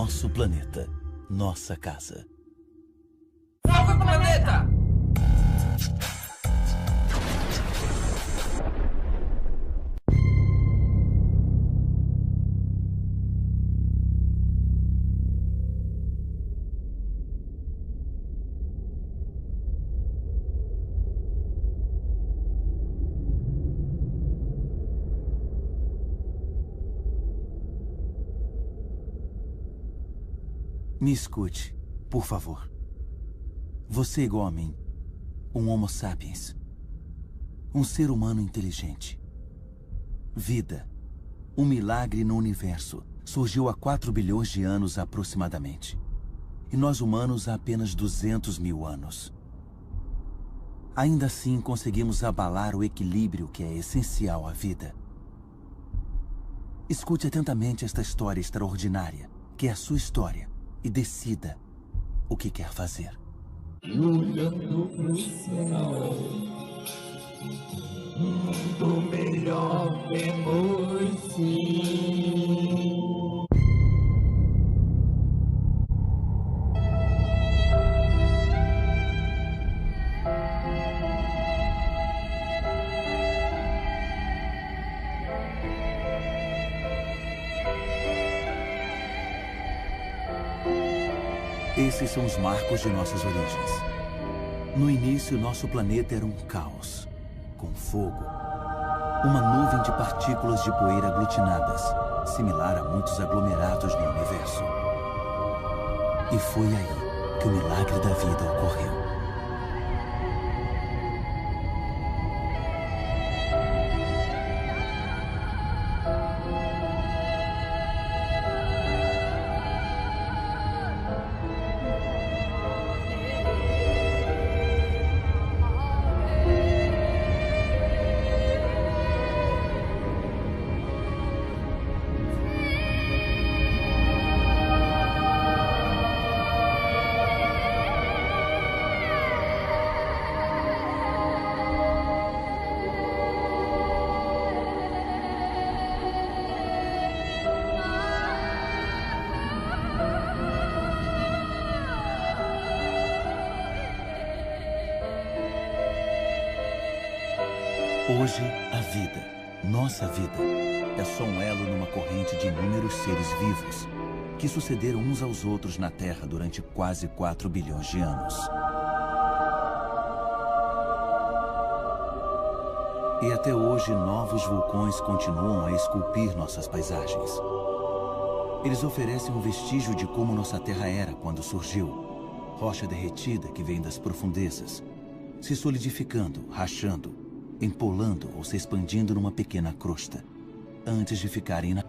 Nosso planeta, nossa casa. Foco no planeta! Me escute, por favor. Você é igual a mim. Um Homo sapiens. Um ser humano inteligente. Vida. Um milagre no universo. Surgiu há 4 bilhões de anos aproximadamente. E nós humanos há apenas 200 mil anos. Ainda assim, conseguimos abalar o equilíbrio que é essencial à vida. Escute atentamente esta história extraordinária, que é a sua história. E decida o que quer fazer. Olhando pro céu, mundo melhor temos sim. Esses são os marcos de nossas origens. No início, nosso planeta era um caos, com fogo. Uma nuvem de partículas de poeira aglutinadas, similar a muitos aglomerados no universo. E foi aí que o milagre da vida ocorreu. Hoje, a vida, nossa vida, é só um elo numa corrente de inúmeros seres vivos que sucederam uns aos outros na Terra durante quase 4 bilhões de anos. E até hoje, novos vulcões continuam a esculpir nossas paisagens. Eles oferecem um vestígio de como nossa Terra era quando surgiu. Rocha derretida que vem das profundezas, se solidificando, rachando, empolando ou se expandindo numa pequena crosta, antes de ficarem na...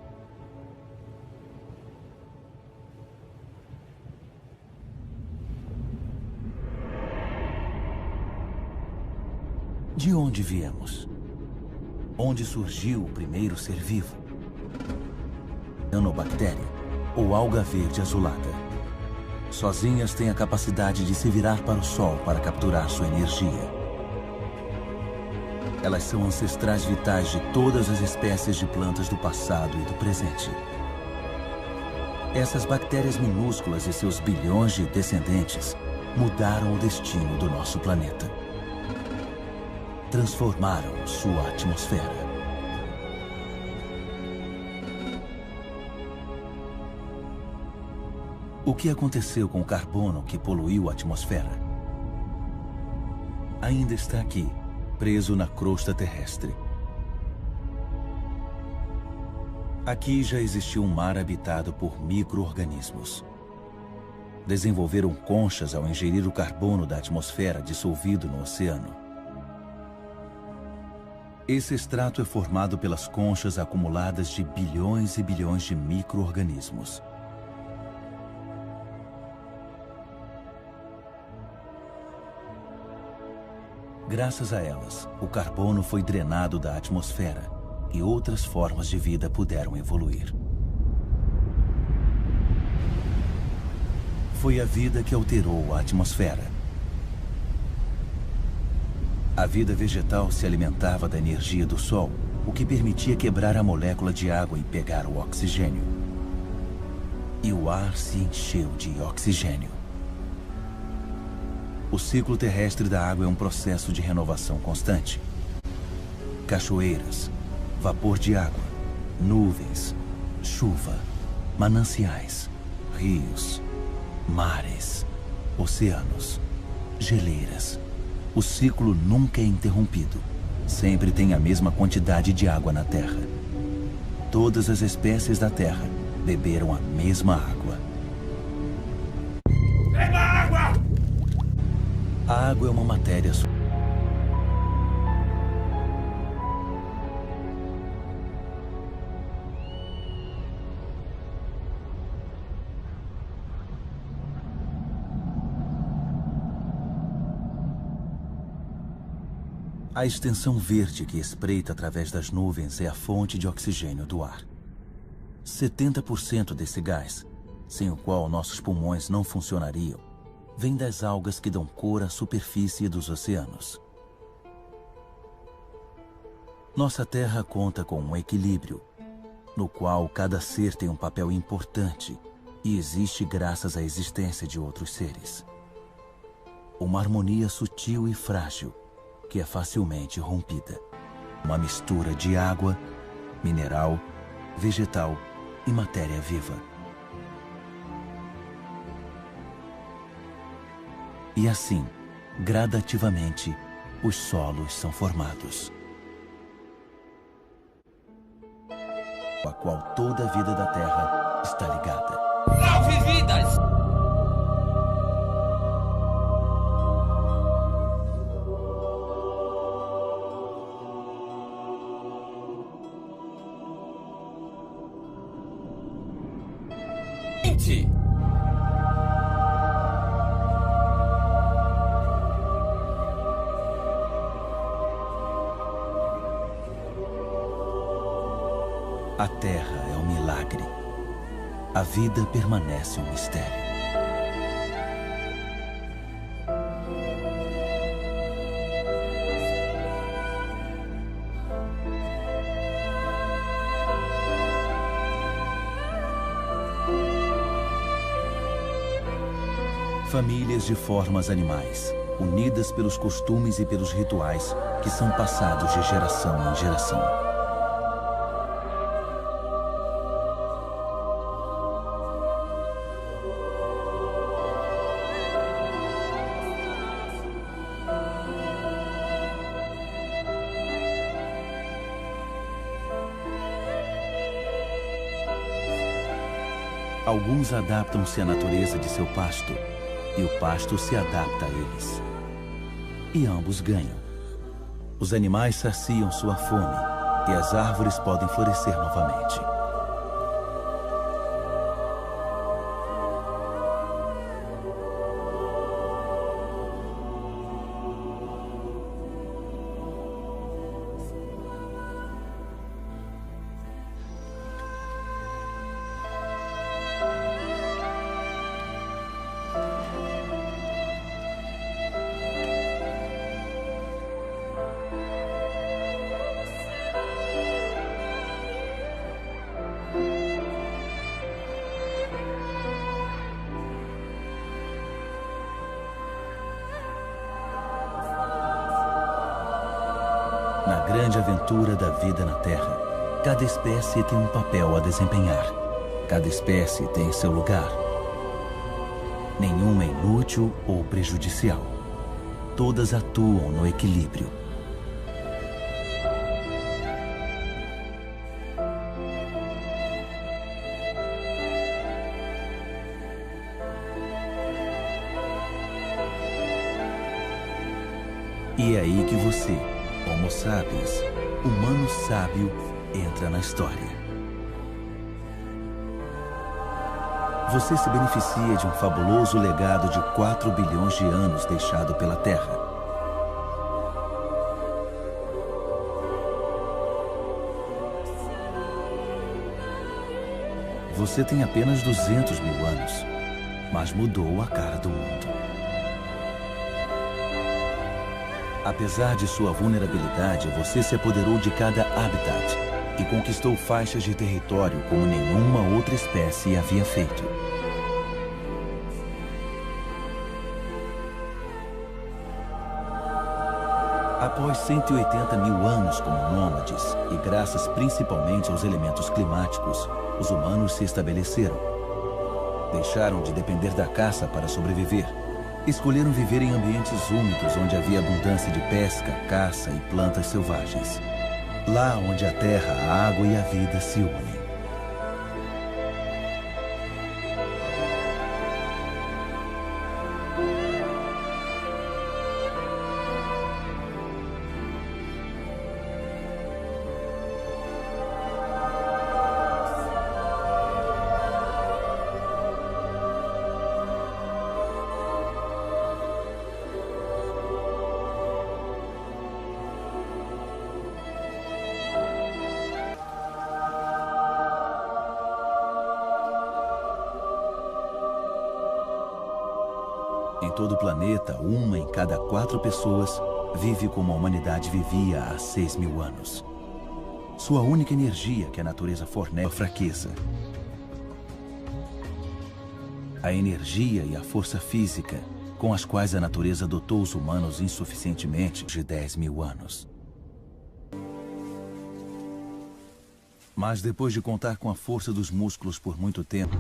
De onde viemos? Onde surgiu o primeiro ser vivo? Cianobactéria ou alga verde azulada. Sozinhas têm a capacidade de se virar para o sol para capturar sua energia. Elas são ancestrais vitais de todas as espécies de plantas do passado e do presente. Essas bactérias minúsculas e seus bilhões de descendentes mudaram o destino do nosso planeta. Transformaram sua atmosfera. O que aconteceu com o carbono que poluiu a atmosfera? Ainda está aqui, preso na crosta terrestre. Aqui já existiu um mar habitado por micro-organismos. Desenvolveram conchas ao ingerir o carbono da atmosfera dissolvido no oceano. Esse extrato é formado pelas conchas acumuladas de bilhões e bilhões de micro-organismos. Graças a elas, o carbono foi drenado da atmosfera e outras formas de vida puderam evoluir. Foi a vida que alterou a atmosfera. A vida vegetal se alimentava da energia do sol, o que permitia quebrar a molécula de água e pegar o oxigênio. e o ar se encheu de oxigênio. O ciclo terrestre da água é um processo de renovação constante. Cachoeiras, vapor de água, nuvens, chuva, mananciais, rios, mares, oceanos, geleiras. O ciclo nunca é interrompido. Sempre tem a mesma quantidade de água na Terra. Todas as espécies da Terra beberam a mesma água. Beba água! A água é uma matéria. A extensão verde que espreita através das nuvens é a fonte de oxigênio do ar. 70% desse gás, sem o qual nossos pulmões não funcionariam, vem das algas que dão cor à superfície dos oceanos. Nossa Terra conta com um equilíbrio, no qual cada ser tem um papel importante e existe graças à existência de outros seres. Uma harmonia sutil e frágil, que é facilmente rompida. Uma mistura de água, mineral, vegetal e matéria viva. E assim, gradativamente, os solos são formados, a qual toda a vida da Terra está ligada. Salve vidas! A Terra é um milagre. A vida permanece um mistério. Famílias de formas animais, unidas pelos costumes e pelos rituais que são passados de geração em geração. Alguns adaptam-se à natureza de seu pasto, e o pasto se adapta a eles. E ambos ganham. Os animais saciam sua fome, e as árvores podem florescer novamente. Na grande aventura da vida na Terra, cada espécie tem um papel a desempenhar. Cada espécie tem seu lugar. Nenhuma é inútil ou prejudicial. Todas atuam no equilíbrio. E é aí que você, Homo sapiens, humano sábio, entra na história. Você se beneficia de um fabuloso legado de 4 bilhões de anos deixado pela Terra. Você tem apenas 200 mil anos, mas mudou a cara do mundo. Apesar de sua vulnerabilidade, você se apoderou de cada habitat e conquistou faixas de território como nenhuma outra espécie havia feito. Após 180 mil anos como nômades, e graças principalmente aos elementos climáticos, os humanos se estabeleceram. Deixaram de depender da caça para sobreviver. Escolheram viver em ambientes úmidos onde havia abundância de pesca, caça e plantas selvagens. Lá onde a terra, a água e a vida se unem. Em todo o planeta, 1 em cada 4 pessoas vive como a humanidade vivia há 6 mil anos. Sua única energia que a natureza fornece é a fraqueza. A energia e a força física com as quais a natureza dotou os humanos insuficientemente de 10 mil anos. Mas depois de contar com a força dos músculos por muito tempo,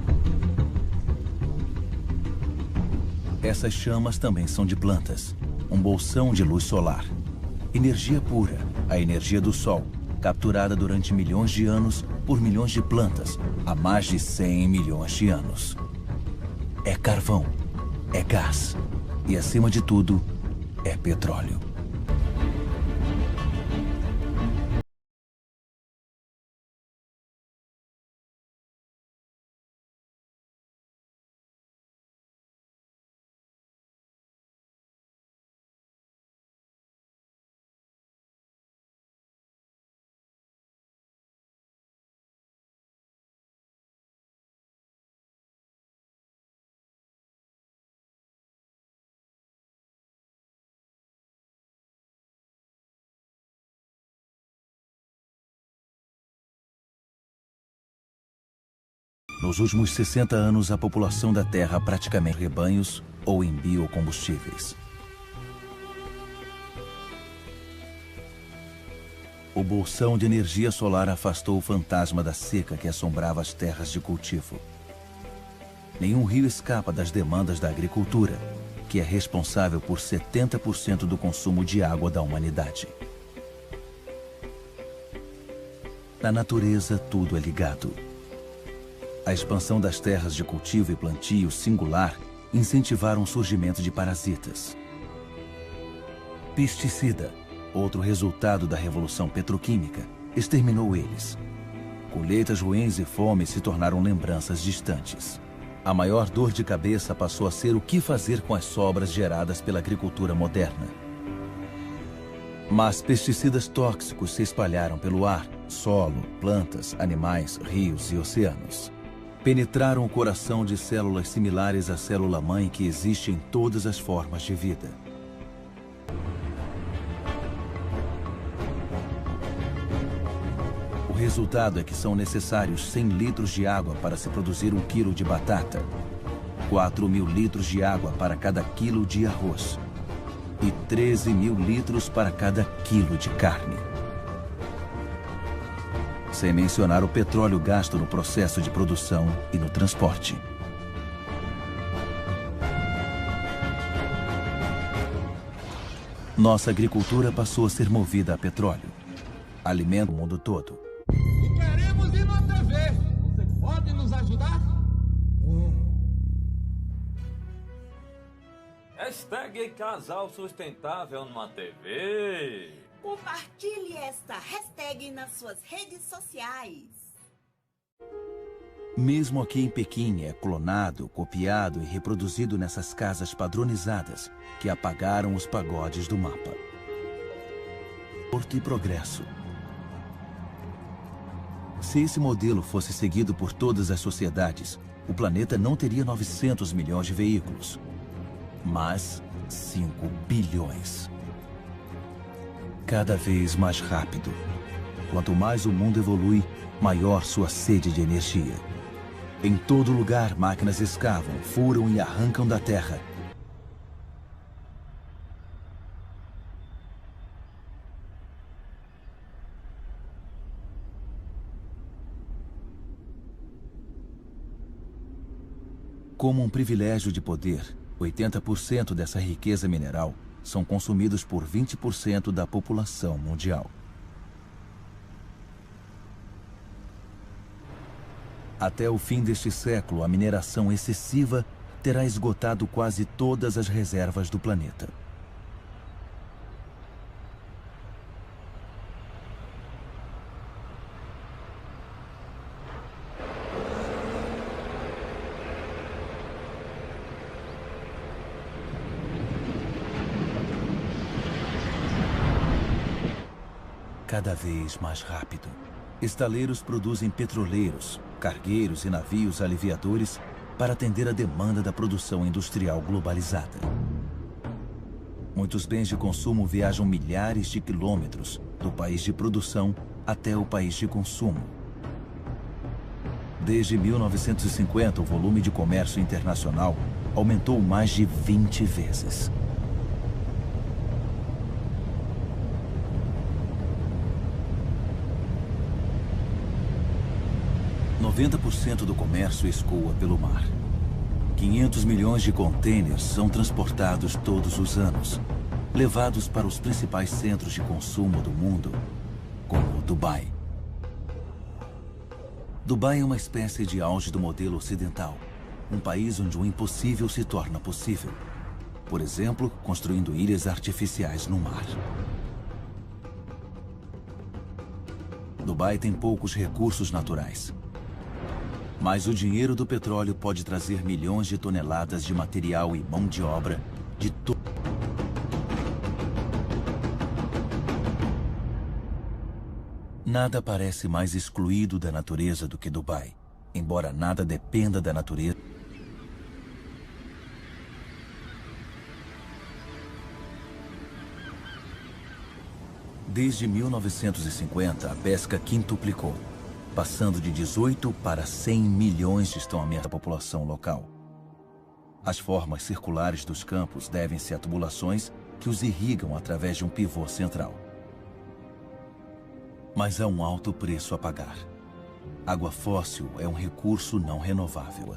essas chamas também são de plantas, um bolsão de luz solar. Energia pura, a energia do Sol, capturada durante milhões de anos por milhões de plantas, há mais de 100 milhões de anos. É carvão, é gás e, acima de tudo, é petróleo. Nos últimos 60 anos, a população da Terra praticamente em rebanhos ou em biocombustíveis. O bolsão de energia solar afastou o fantasma da seca que assombrava as terras de cultivo. Nenhum rio escapa das demandas da agricultura, que é responsável por 70% do consumo de água da humanidade. Na natureza, tudo é ligado. A expansão das terras de cultivo e plantio singular incentivaram o surgimento de parasitas. Pesticida, outro resultado da revolução petroquímica, exterminou eles. Colheitas ruins e fome se tornaram lembranças distantes. A maior dor de cabeça passou a ser o que fazer com as sobras geradas pela agricultura moderna. Mas pesticidas tóxicos se espalharam pelo ar, solo, plantas, animais, rios e oceanos. Penetraram o coração de células similares à célula-mãe que existe em todas as formas de vida. O resultado é que são necessários 100 litros de água para se produzir 1 quilo de batata, 4.000 litros de água para cada quilo de arroz e 13.000 litros para cada quilo de carne. Sem mencionar o petróleo gasto no processo de produção e no transporte. Nossa agricultura passou a ser movida a petróleo. Alimenta o mundo todo. E queremos ir na TV. Você pode nos ajudar? Hashtag Casal Sustentável numa TV. Compartilhe esta hashtag nas suas redes sociais. Mesmo aqui em Pequim, é clonado, copiado e reproduzido nessas casas padronizadas que apagaram os pagodes do mapa. Porto e progresso. Se esse modelo fosse seguido por todas as sociedades, o planeta não teria 900 milhões de veículos, mas 5 bilhões. Cada vez mais rápido, Quanto mais o mundo evolui, maior sua sede de energia. Em todo lugar, máquinas escavam, furam e arrancam da terra. Como um privilégio de poder, 80% dessa riqueza mineral são consumidos por 20% da população mundial. Até o fim deste século, a mineração excessiva terá esgotado quase todas as reservas do planeta. Cada vez mais rápido. Estaleiros produzem petroleiros, cargueiros e navios aliviadores para atender a demanda da produção industrial globalizada. Muitos bens de consumo viajam milhares de quilômetros do país de produção até o país de consumo. Desde 1950, o volume de comércio internacional aumentou mais de 20 vezes. ,90% do comércio escoa pelo mar. 500 milhões de contêineres são transportados todos os anos, levados para os principais centros de consumo do mundo, como Dubai. Dubai é uma espécie de auge do modelo ocidental, um país onde o impossível se torna possível. Por exemplo, construindo ilhas artificiais no mar. Dubai tem poucos recursos naturais. Mas o dinheiro do petróleo pode trazer milhões de toneladas de material e mão de obra de todo. Nada parece mais excluído da natureza do que Dubai, embora nada dependa da natureza. Desde 1950, a pesca quintuplicou, passando de 18 para 100 milhões de estão-a população local. As formas circulares dos campos devem-se a tubulações que os irrigam através de um pivô central. Mas há um alto preço a pagar. Água fóssil é um recurso não renovável.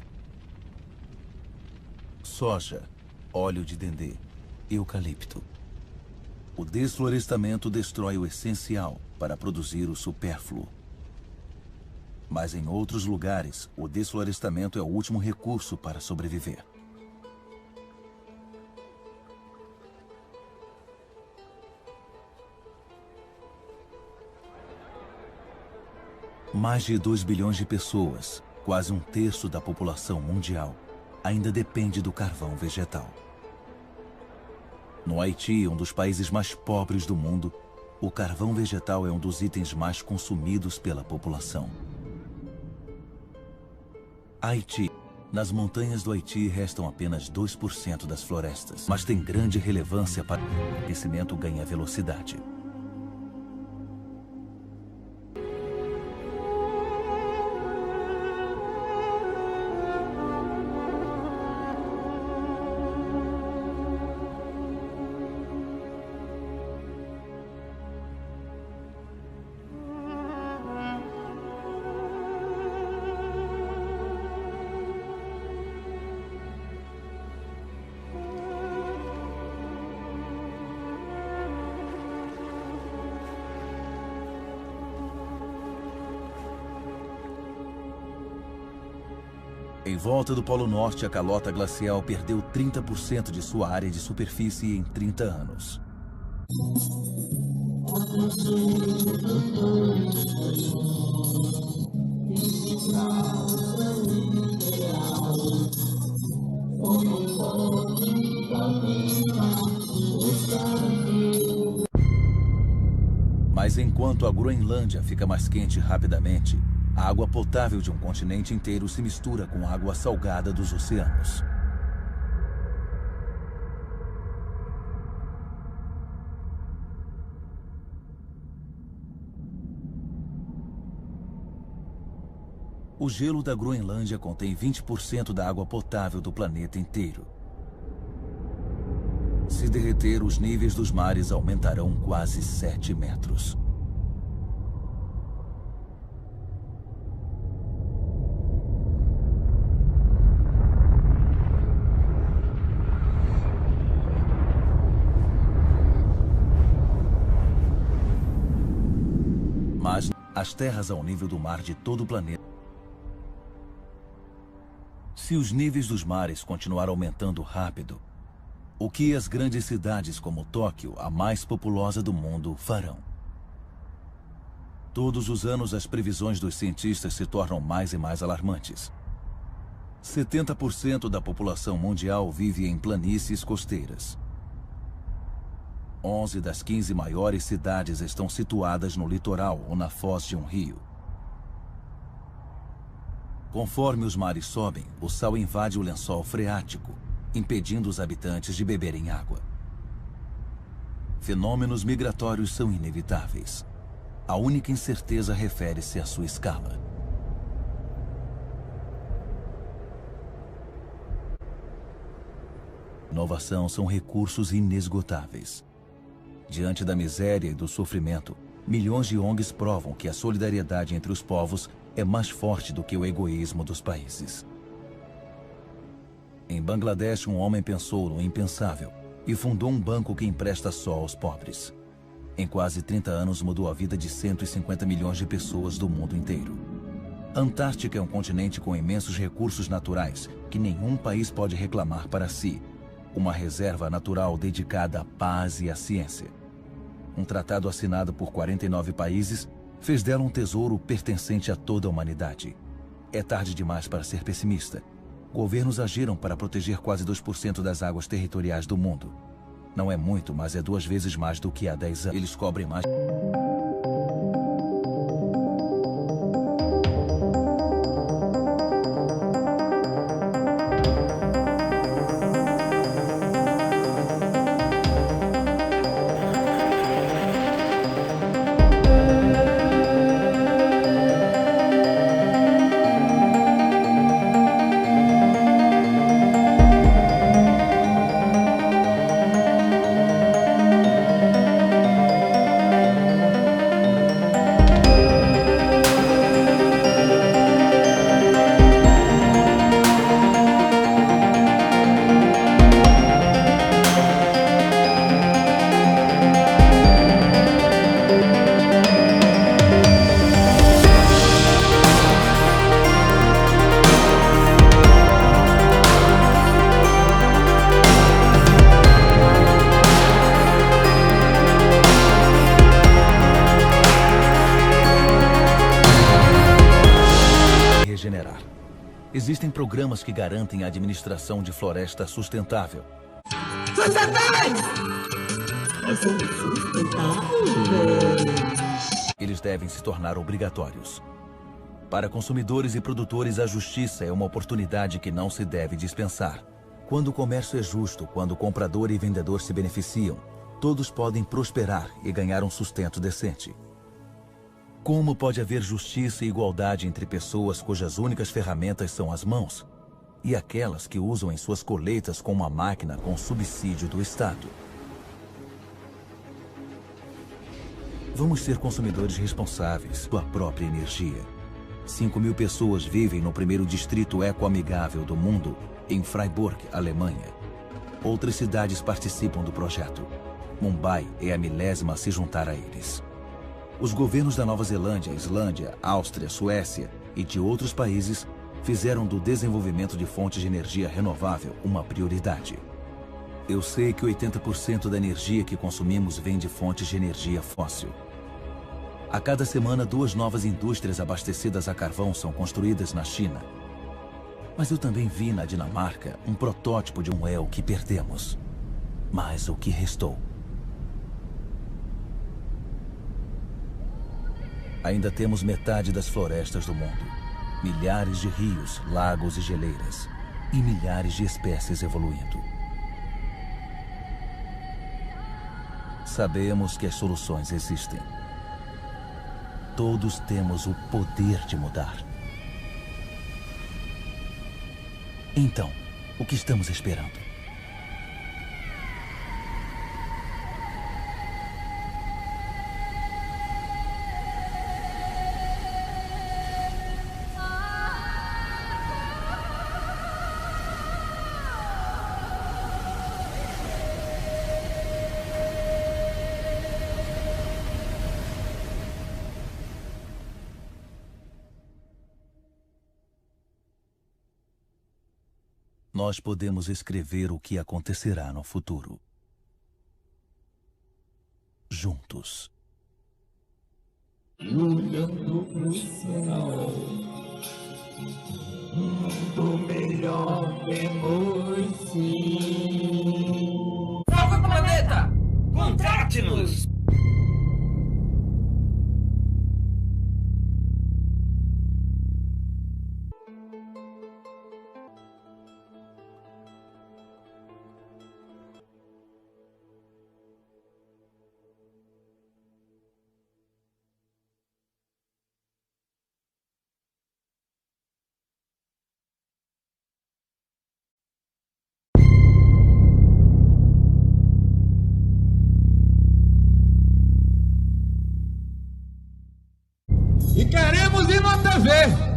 Soja, óleo de dendê, eucalipto. O desflorestamento destrói o essencial para produzir o supérfluo. Mas em outros lugares, o desflorestamento é o último recurso para sobreviver. Mais de 2 bilhões de pessoas, quase um terço da população mundial, ainda depende do carvão vegetal. No Haiti, um dos países mais pobres do mundo, o carvão vegetal é um dos itens mais consumidos pela população. Haiti. Nas montanhas do Haiti restam apenas 2% das florestas, mas tem grande relevância para o aquecimento ganha velocidade. Em volta do Polo Norte, a calota glacial perdeu 30% de sua área de superfície em 30 anos. Mas enquanto a Groenlândia fica mais quente rapidamente, a água potável de um continente inteiro se mistura com a água salgada dos oceanos. O gelo da Groenlândia contém 20% da água potável do planeta inteiro. Se derreter, os níveis dos mares aumentarão quase 7 metros. Mas as terras ao nível do mar de todo o planeta. Se os níveis dos mares continuar aumentando rápido, o que as grandes cidades como Tóquio, a mais populosa do mundo, farão? Todos os anos as previsões dos cientistas se tornam mais e mais alarmantes. 70% da população mundial vive em planícies costeiras. 11 das 15 maiores cidades estão situadas no litoral ou na foz de um rio. Conforme os mares sobem, o sal invade o lençol freático, impedindo os habitantes de beberem água. Fenômenos migratórios são inevitáveis. A única incerteza refere-se à sua escala. Inovação são recursos inesgotáveis. Diante da miséria e do sofrimento, milhões de ONGs provam que a solidariedade entre os povos é mais forte do que o egoísmo dos países. Em Bangladesh, um homem pensou no impensável e fundou um banco que empresta só aos pobres. Em quase 30 anos, mudou a vida de 150 milhões de pessoas do mundo inteiro. A Antártica é um continente com imensos recursos naturais que nenhum país pode reclamar para si. Uma reserva natural dedicada à paz e à ciência. Um tratado assinado por 49 países fez dela um tesouro pertencente a toda a humanidade. É tarde demais para ser pessimista. Governos agiram para proteger quase 2% das águas territoriais do mundo. Não é muito, mas é 2 vezes mais do que há 10 anos. Eles cobrem mais. Existem programas que garantem a administração de floresta sustentável. Eles devem se tornar obrigatórios. Para consumidores e produtores, a justiça é uma oportunidade que não se deve dispensar. Quando o comércio é justo, quando o comprador e vendedor se beneficiam, todos podem prosperar e ganhar um sustento decente. Como pode haver justiça e igualdade entre pessoas cujas únicas ferramentas são as mãos e aquelas que usam em suas colheitas com uma máquina com subsídio do Estado? Vamos ser consumidores responsáveis da própria energia. 5.000 pessoas vivem no primeiro distrito ecoamigável do mundo, em Freiburg, Alemanha. Outras cidades participam do projeto. Mumbai é a 1000ª a se juntar a eles. Os governos da Nova Zelândia, Islândia, Áustria, Suécia e de outros países fizeram do desenvolvimento de fontes de energia renovável uma prioridade. Eu sei que 80% da energia que consumimos vem de fontes de energia fóssil. A cada semana, 2 novas indústrias abastecidas a carvão são construídas na China. Mas eu também vi na Dinamarca um protótipo de um el que perdemos. Mas o que restou? Ainda temos metade das florestas do mundo, milhares de rios, lagos e geleiras, e milhares de espécies evoluindo. Sabemos que as soluções existem. Todos temos o poder de mudar. Então, o que estamos esperando? Nós podemos escrever o que acontecerá no futuro. Juntos. E olhando pro céu, um mundo melhor temos sim. Salve planeta! Contrate-nos! E queremos ir na TV.